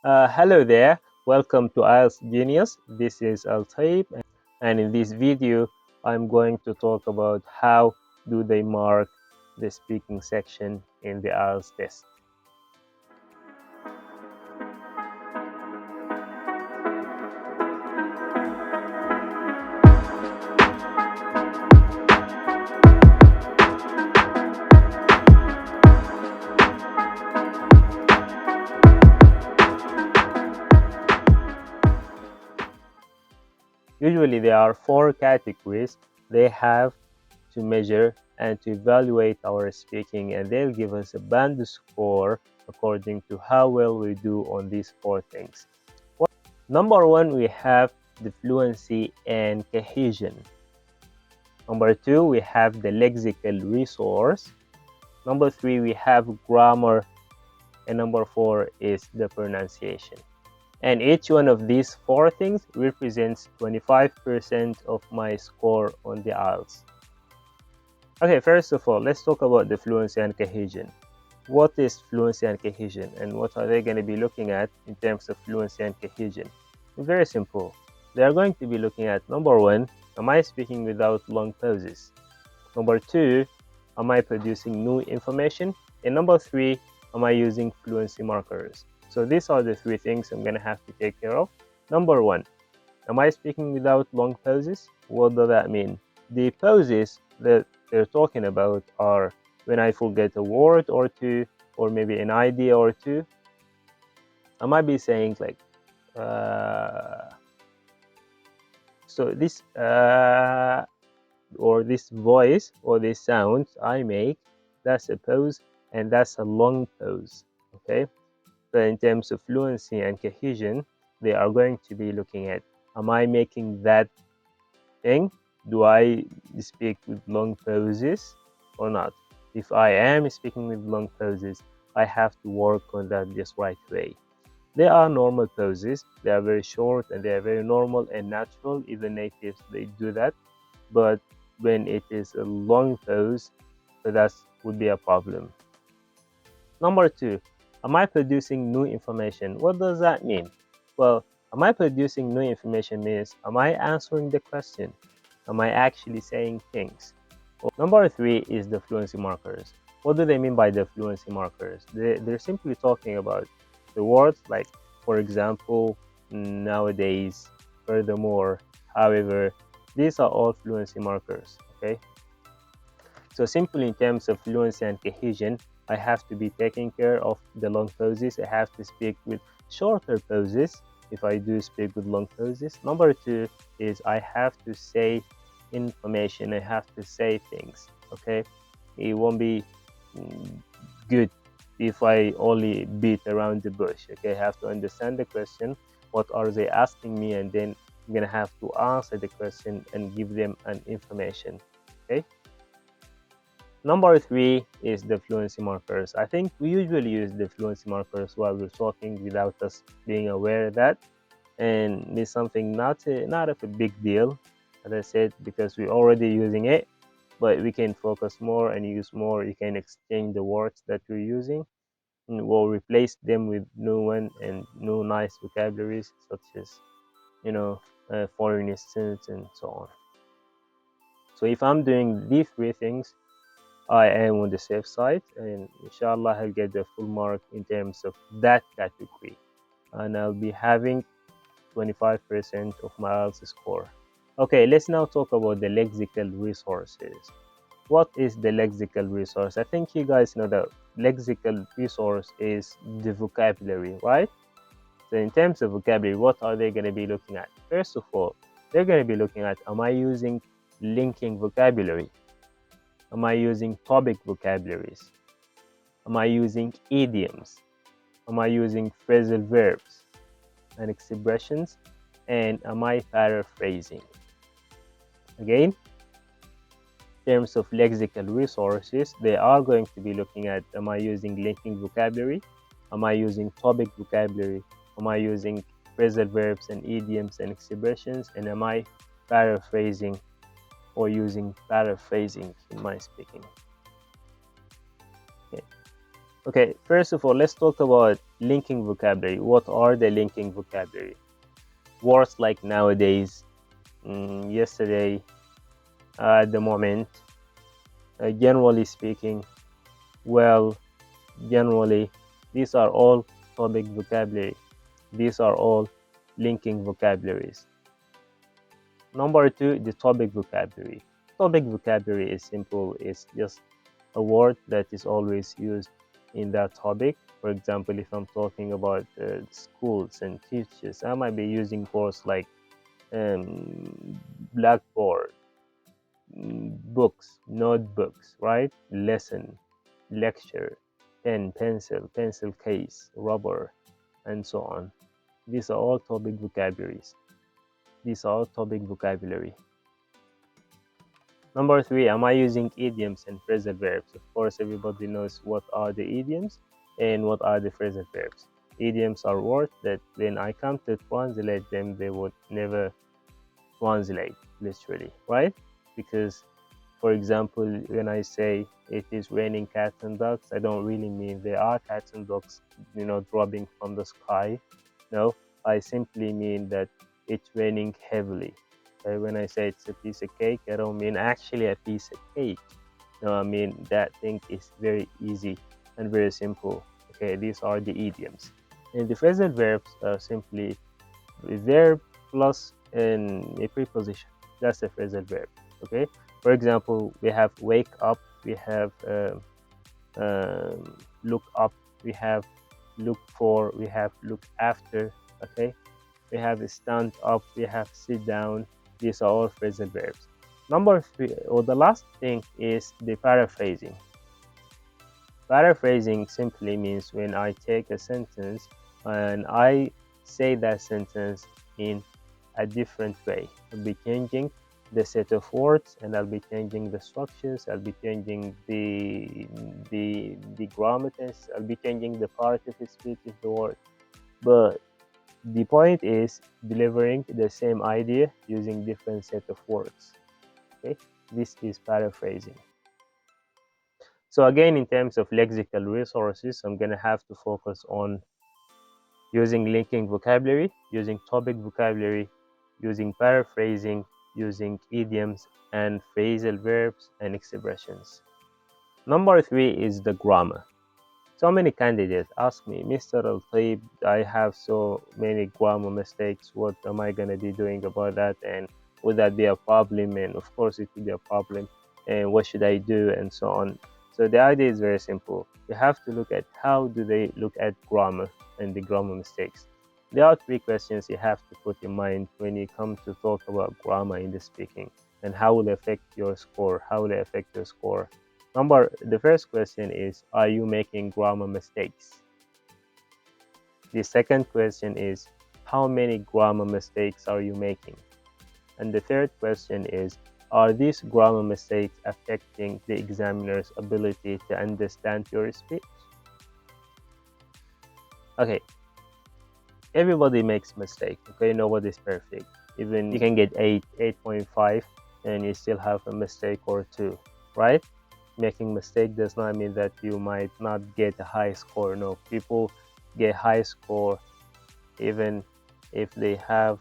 Hello there, welcome to IELTS Genius. This is Al Taib, and in this video, I'm going to talk about how do they mark the speaking section in the IELTS test. Usually, there are 4 categories they have to measure and to evaluate our speaking, and they'll give us a band score according to how well we do on these 4 things. Number 1, we have the fluency and cohesion. Number 2, we have the lexical resource. Number 3, we have grammar. And number 4 is the pronunciation. And each one of these 4 things represents 25% of my score on the IELTS. Okay, first of all, let's talk about the fluency and cohesion. What is fluency and cohesion, and what are they going to be looking at in terms of fluency and cohesion? Very simple. They are going to be looking at number 1, am I speaking without long pauses? Number 2, am I producing new information? And number 3, am I using fluency markers? So these are the 3 things I'm going to have to take care of. Number 1, am I speaking without long pauses? What does that mean? The pauses that they're talking about are when I forget a word or two, or maybe an idea or two. I might be saying like, so this or this voice or this sound I make, that's a pause, and that's a long pause. Okay, so in terms of fluency and cohesion, they are going to be looking at, am I making that thing? Do I speak with long pauses or not? If I am speaking with long pauses, I have to work on that just right way. They are normal pauses. They are very short and they are very normal and natural. Even natives, they do that. But when it is a long pause, so that would be a problem. Number 2, am I producing new information? What does that mean? Well, am I producing new information means, am I answering the question? Am I actually saying things? Number 3 is the fluency markers. What do they mean by the fluency markers? They're simply talking about the words like, for example, nowadays, furthermore, however. These are all fluency markers, okay? So simply in terms of fluency and cohesion, I have to be taking care of the long pauses. I have to speak with shorter pauses if I do speak with long pauses. Number 2 is I have to say information. I have to say things, okay? It won't be good if I only beat around the bush, okay? I have to understand the question, what are they asking me, and then I'm gonna have to answer the question and give them an information, okay? Number 3 is the fluency markers. I think we usually use the fluency markers while we're talking without us being aware of that, and it's something not of a big deal, as I said, because we're already using it. But we can focus more and use more. You can exchange the words that you're using, and we'll replace them with new one and new nice vocabularies, such as foreign instance and so on. So if I'm doing these 3 things, I am on the safe side, and inshallah I'll get the full mark in terms of that category, and I'll be having 25% of my IELTS score. Okay, let's now talk about the lexical resources. What is the lexical resource? I think you guys know that lexical resource is the vocabulary, right? So in terms of vocabulary, what are they going to be looking at? First of all, they're going to be looking at, am I using linking vocabulary? Am I using topic vocabularies? Am I using idioms? Am I using phrasal verbs and expressions? And am I paraphrasing? Again, in terms of lexical resources, they are going to be looking at, am I using linking vocabulary? Am I using topic vocabulary? Am I using phrasal verbs and idioms and expressions? And am I paraphrasing or using paraphrasing in my speaking? Okay. Okay, first of all, let's talk about linking vocabulary. What are the linking vocabulary? Words like nowadays, yesterday, at the moment, generally speaking, well, generally, these are all topic vocabulary. These are all linking vocabularies. Number two, the topic vocabulary. Topic vocabulary is simple. It's just a word that is always used in that topic. For example, if I'm talking about schools and teachers, I might be using words like blackboard, books, notebooks, right? Lesson, lecture, pen, pencil case, rubber, and so on. These are all topic vocabularies. These are all topic vocabulary. Number three, am I using idioms and phrasal verbs? Of course, everybody knows what are the idioms and what are the phrasal verbs. Idioms are words that when I come to translate them, they would never translate literally, right? Because, for example, when I say it is raining cats and dogs, I don't really mean there are cats and dogs, dropping from the sky. No, I simply mean that it's raining heavily. Okay? When I say it's a piece of cake, I don't mean actually a piece of cake. No, I mean that thing is very easy and very simple. Okay, these are the idioms. And the phrasal verbs are simply a verb plus a preposition. That's a phrasal verb. Okay. For example, we have wake up, we have look up, we have look for, we have look after. Okay. We have stand up, we have sit down. These are all phrasal verbs. Number three, or the last thing, is the paraphrasing. Paraphrasing simply means when I take a sentence and I say that sentence in a different way. I'll be changing the set of words, and I'll be changing the structures. I'll be changing the grammatics. I'll be changing the part of the speech of the word. But the point is delivering the same idea using different set of words. Okay, this is paraphrasing. So again, in terms of lexical resources, I'm gonna have to focus on using linking vocabulary, using topic vocabulary, using paraphrasing, using idioms and phrasal verbs and expressions. Number three is the grammar. So many candidates ask me, Mr. Al-Taib, I have so many grammar mistakes. What am I going to be doing about that? And would that be a problem? And of course, it would be a problem. And what should I do? And so on. So the idea is very simple. You have to look at how do they look at grammar and the grammar mistakes. There are three questions you have to put in mind when you come to talk about grammar in the speaking, and how will it affect your score? How will it affect your score? The first question is, are you making grammar mistakes? The second question is, how many grammar mistakes are you making? And the third question is, are these grammar mistakes affecting the examiner's ability to understand your speech? Okay, everybody makes mistakes, okay? Nobody's perfect. Even you can get 8.5, and you still have a mistake or two, right? Making mistake does not mean that you might not get a high score. No, people get high score even if they have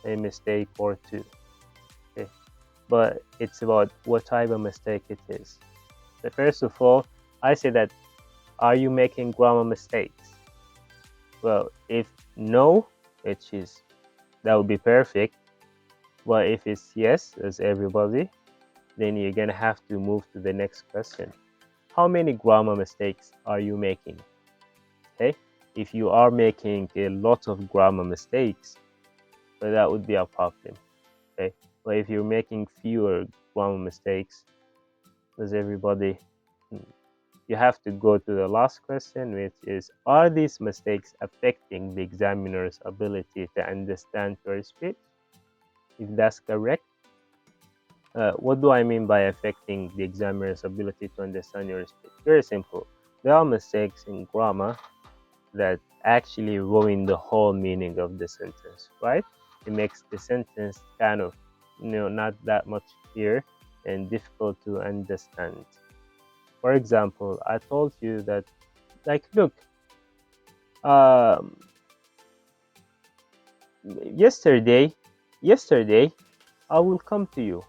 a mistake or two. Okay, but it's about what type of mistake it is. So first of all, I say that, are you making grammar mistakes? Well, if no, that would be perfect. But if it's yes, as everybody, then you're gonna have to move to the next question. How many grammar mistakes are you making? Okay, if you are making a lot of grammar mistakes, well, that would be a problem. Okay, but if you're making fewer grammar mistakes, as everybody, you have to go to the last question, which is, are these mistakes affecting the examiner's ability to understand your speech? If that's correct, what do I mean by affecting the examiner's ability to understand your speech? Very simple. There are mistakes in grammar that actually ruin the whole meaning of the sentence, right? It makes the sentence kind of, not that much clear and difficult to understand. For example, I told you that Like, look, um, yesterday, I will come to you.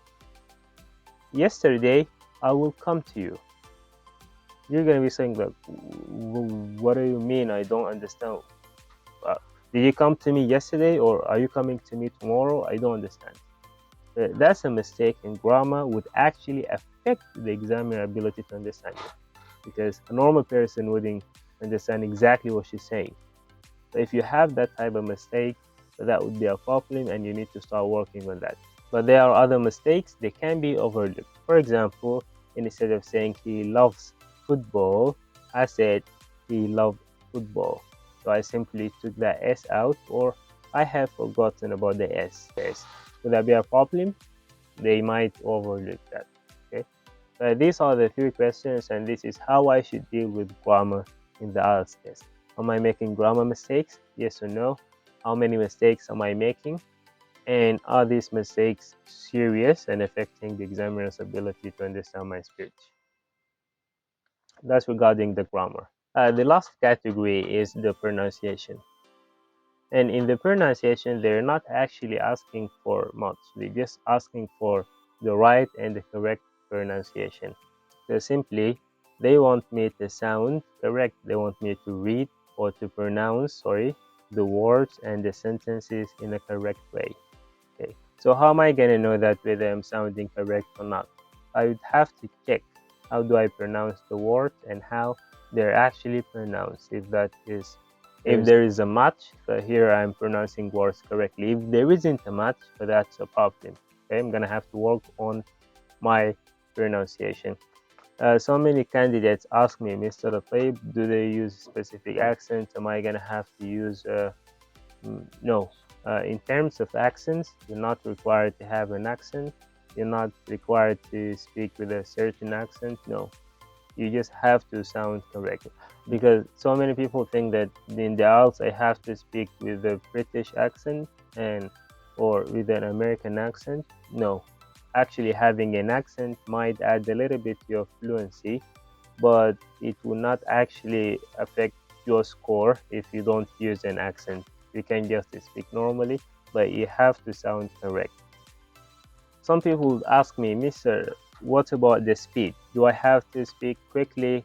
Yesterday, I will come to you. You're gonna be saying like, what do you mean? I don't understand. Uh, did you come to me yesterday, or are you coming to me tomorrow? I don't understand. That's a mistake in grammar, would actually affect the examiner ability to understand it, because a normal person wouldn't understand exactly what she's saying. So if you have that type of mistake, that would be a problem, and you need to start working on that. But there are other mistakes, they can be overlooked. For example, instead of saying he loves football, I said he loved football. So I simply took that S out, or I have forgotten about the S. Would that be a problem? They might overlook that. Okay. So these are the 3 questions, and this is how I should deal with grammar in the IELTS test. Am I making grammar mistakes? Yes or no? How many mistakes am I making? And are these mistakes serious and affecting the examiner's ability to understand my speech? That's regarding the grammar. The last category is the pronunciation. And in the pronunciation, they're not actually asking for much. They're just asking for the right and the correct pronunciation. So simply, they want me to sound correct. They want me to read or to pronounce, the words and the sentences in a correct way. Okay. So how am I going to know that whether I'm sounding correct or not? I would have to check how do I pronounce the words and how they're actually pronounced. If there is a match, so here I'm pronouncing words correctly. If there isn't a match, so that's a problem. Okay, I'm gonna have to work on my pronunciation. So many candidates ask me, Mr. Rafib, do they use specific accents? Am I gonna have to use no. In terms of accents, you're not required to have an accent. You're not required to speak with a certain accent. No, you just have to sound correct. Because so many people think that in the IELTS I have to speak with a British accent or with an American accent. No, actually having an accent might add a little bit to your fluency, but it will not actually affect your score if you don't use an accent. You can just speak normally, but you have to sound correct. Some people would ask me, Mr., what about the speed? Do I have to speak quickly,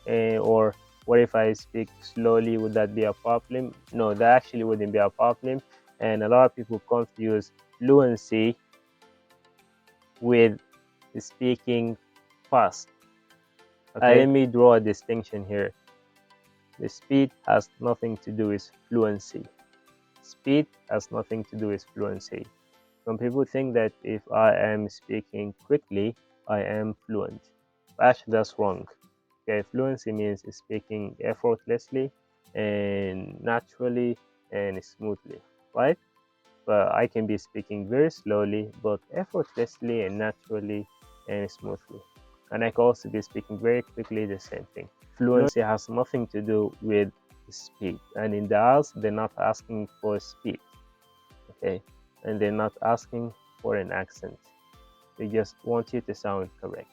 or what if I speak slowly? Would that be a problem? No, that actually wouldn't be a problem. And a lot of people confuse fluency with speaking fast. Okay. Let me draw a distinction here. The speed has nothing to do with fluency. Speed has nothing to do with fluency. Some people think that if I am speaking quickly, I am fluent. Actually, that's wrong. Okay, fluency means speaking effortlessly and naturally and smoothly, right? But I can be speaking very slowly, but effortlessly and naturally and smoothly. And I can also be speaking very quickly, the same thing. Fluency has nothing to do with speed. And in the IELTS, they're not asking for speed, okay? And they're not asking for an accent. They just want you to sound correct.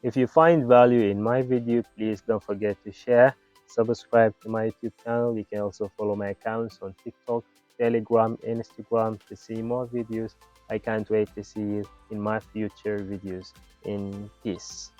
If you find value in my video, please don't forget to share, subscribe to my YouTube channel. You can also follow my accounts on TikTok, Telegram, Instagram to see more videos. I can't wait to see you in my future videos. In peace.